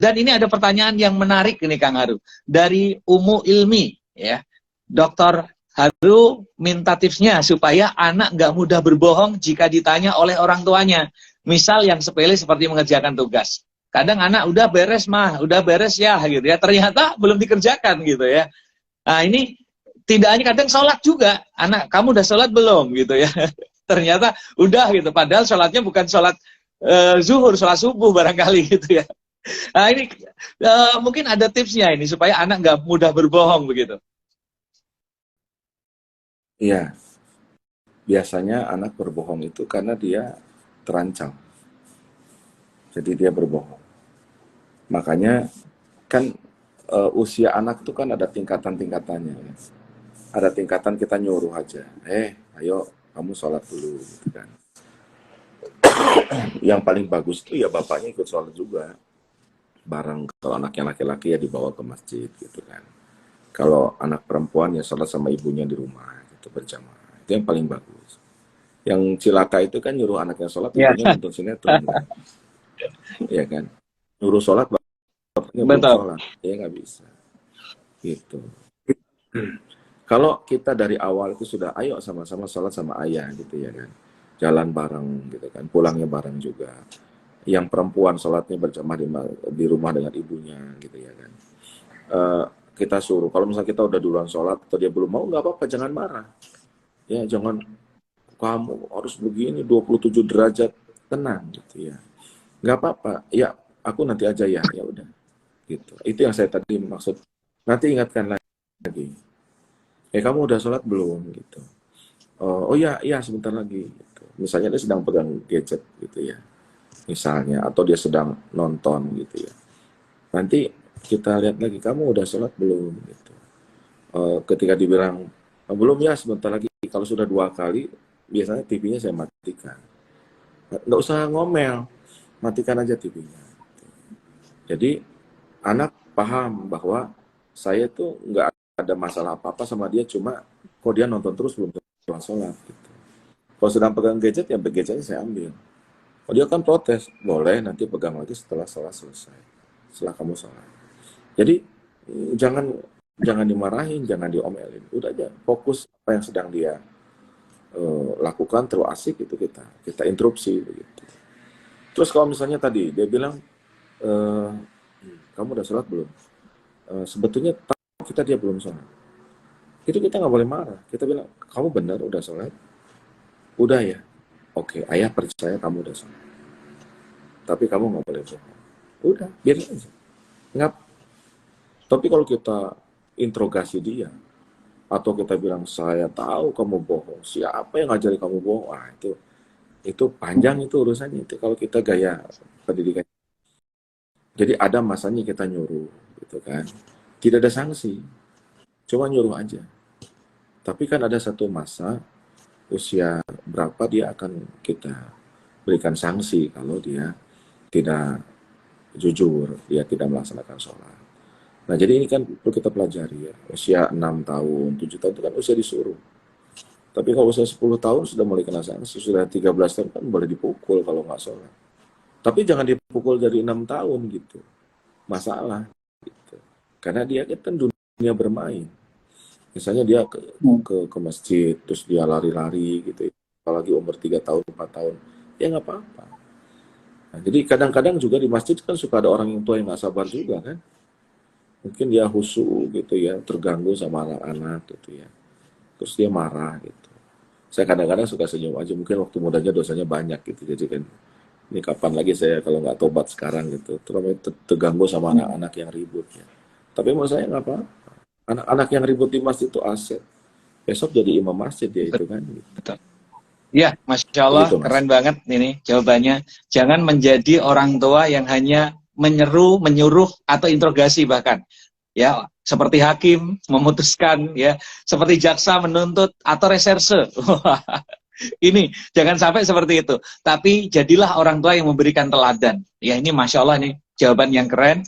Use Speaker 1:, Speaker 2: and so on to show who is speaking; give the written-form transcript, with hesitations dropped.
Speaker 1: Dan ini ada pertanyaan yang menarik ini Kang Haru. Dari Umu Ilmi, ya. Dokter Haru minta tipsnya supaya anak nggak mudah berbohong jika ditanya oleh orang tuanya. Misal yang sepele seperti mengerjakan tugas. Kadang anak udah beres mah, udah beres ya gitu ya. Ternyata belum dikerjakan gitu ya. Nah ini tidak hanya kadang sholat juga. Anak, kamu udah sholat belum gitu ya. Ternyata udah gitu. Padahal sholatnya bukan sholat zuhur, sholat subuh barangkali gitu ya. Nah ini mungkin ada tipsnya ini supaya anak nggak mudah berbohong begitu.
Speaker 2: Iya, biasanya anak berbohong itu karena dia terancam. Jadi dia berbohong. Makanya kan usia anak itu kan ada tingkatan-tingkatannya. Ya. Ada tingkatan kita nyuruh aja. Ayo kamu sholat dulu. Gitu kan. Yang paling bagus itu ya bapaknya ikut sholat juga. Bareng kalau anaknya laki-laki ya dibawa ke masjid gitu kan. Kalau anak perempuan ya sholat sama ibunya di rumah gitu berjamaah. Itu yang paling bagus. Yang cilaka itu kan nyuruh anaknya sholat, ibunya nonton sinetron kan. Iya kan. Nyuruh sholat bapaknya belum
Speaker 1: Betul.
Speaker 2: sholat. Ya nggak bisa. Gitu. Kalau kita dari awal itu sudah ayo sama-sama sholat sama ayah gitu ya kan. Jalan bareng gitu kan. Pulangnya bareng juga. Yang perempuan sholatnya berjamaah di rumah dengan ibunya gitu ya kan. Kita suruh, kalau misalnya kita udah duluan sholat atau dia belum mau, nggak apa-apa, jangan marah. Ya, jangan kamu harus begini 27 derajat, tenang gitu ya. Nggak apa-apa, ya aku nanti aja ya udah. Gitu. Itu yang saya tadi maksud. Nanti ingatkan lagi. Kamu udah sholat belum gitu. Oh iya sebentar lagi. Gitu. Misalnya dia sedang pegang gadget gitu ya. Misalnya, atau dia sedang nonton gitu ya. Nanti kita lihat lagi, kamu udah sholat belum gitu. Ketika dibilang belum ya sebentar lagi, kalau sudah 2 kali biasanya TV-nya saya matikan, nggak usah ngomel, matikan aja TV-nya. Jadi anak paham bahwa saya tuh nggak ada masalah apa-apa sama dia, cuma kok dia nonton terus belum sholat gitu. Kalau sedang pegang gadget ya gadgetnya saya ambil. Oh, dia kan protes, boleh nanti pegang lagi setelah sholat selesai, setelah kamu sholat. Jadi jangan dimarahin, jangan diomelin. Udah aja fokus apa yang sedang dia lakukan, terlalu asik itu kita interupsi begitu. Terus kalau misalnya tadi dia bilang kamu udah sholat belum? Sebetulnya tahu dia belum sholat. Itu kita nggak boleh marah. Kita bilang kamu benar udah sholat? Udah ya. Oke, ayah percaya kamu udah sholat. Tapi kamu nggak boleh bohong. Udah, biarin aja. Nggak. Tapi kalau kita interogasi dia, atau kita bilang saya tahu kamu bohong, siapa yang ngajari kamu bohong? Itu panjang itu urusannya itu kalau kita gaya pendidikan. Jadi ada masanya kita nyuruh, gitu kan? Tidak ada sanksi, cuma nyuruh aja. Tapi kan ada satu masa usia berapa dia akan kita berikan sanksi kalau dia tidak jujur, dia tidak melaksanakan sholat. Nah, jadi ini kan perlu kita pelajari ya. Usia 6 tahun, 7 tahun itu kan usia disuruh. Tapi kalau usia 10 tahun sudah mulai kena sanksi, sudah 13 tahun kan boleh dipukul kalau nggak sholat. Tapi jangan dipukul dari 6 tahun gitu. Masalah gitu. Karena dia kan dunia bermain. Misalnya dia ke masjid, terus dia lari-lari gitu. Apalagi umur 3 tahun, 4 tahun. Ya nggak apa-apa. Nah, jadi kadang-kadang juga di masjid kan suka ada orang yang tua yang nggak sabar juga kan. Mungkin dia khusyuk gitu ya, terganggu sama anak-anak gitu ya. Terus dia marah gitu. Saya kadang-kadang suka senyum aja, mungkin waktu mudanya dosanya banyak gitu. Jadi kan, ini kapan lagi saya kalau nggak tobat sekarang gitu. Terus terganggu sama anak-anak yang ribut ya. Tapi menurut saya nggak apa-apa. Anak-anak yang ribut di masjid itu aset. Besok jadi imam masjid ya itu kan.
Speaker 1: Betul. Ya, Masya Allah,
Speaker 2: Begitu, Mas.
Speaker 1: keren banget ini jawabannya. Jangan menjadi orang tua yang hanya menyeru, menyuruh, atau interogasi bahkan. Ya, seperti hakim memutuskan, ya, seperti jaksa menuntut atau reserse. Ini jangan sampai seperti itu. Tapi jadilah orang tua yang memberikan teladan. Ya, ini Masya Allah nih jawaban yang keren.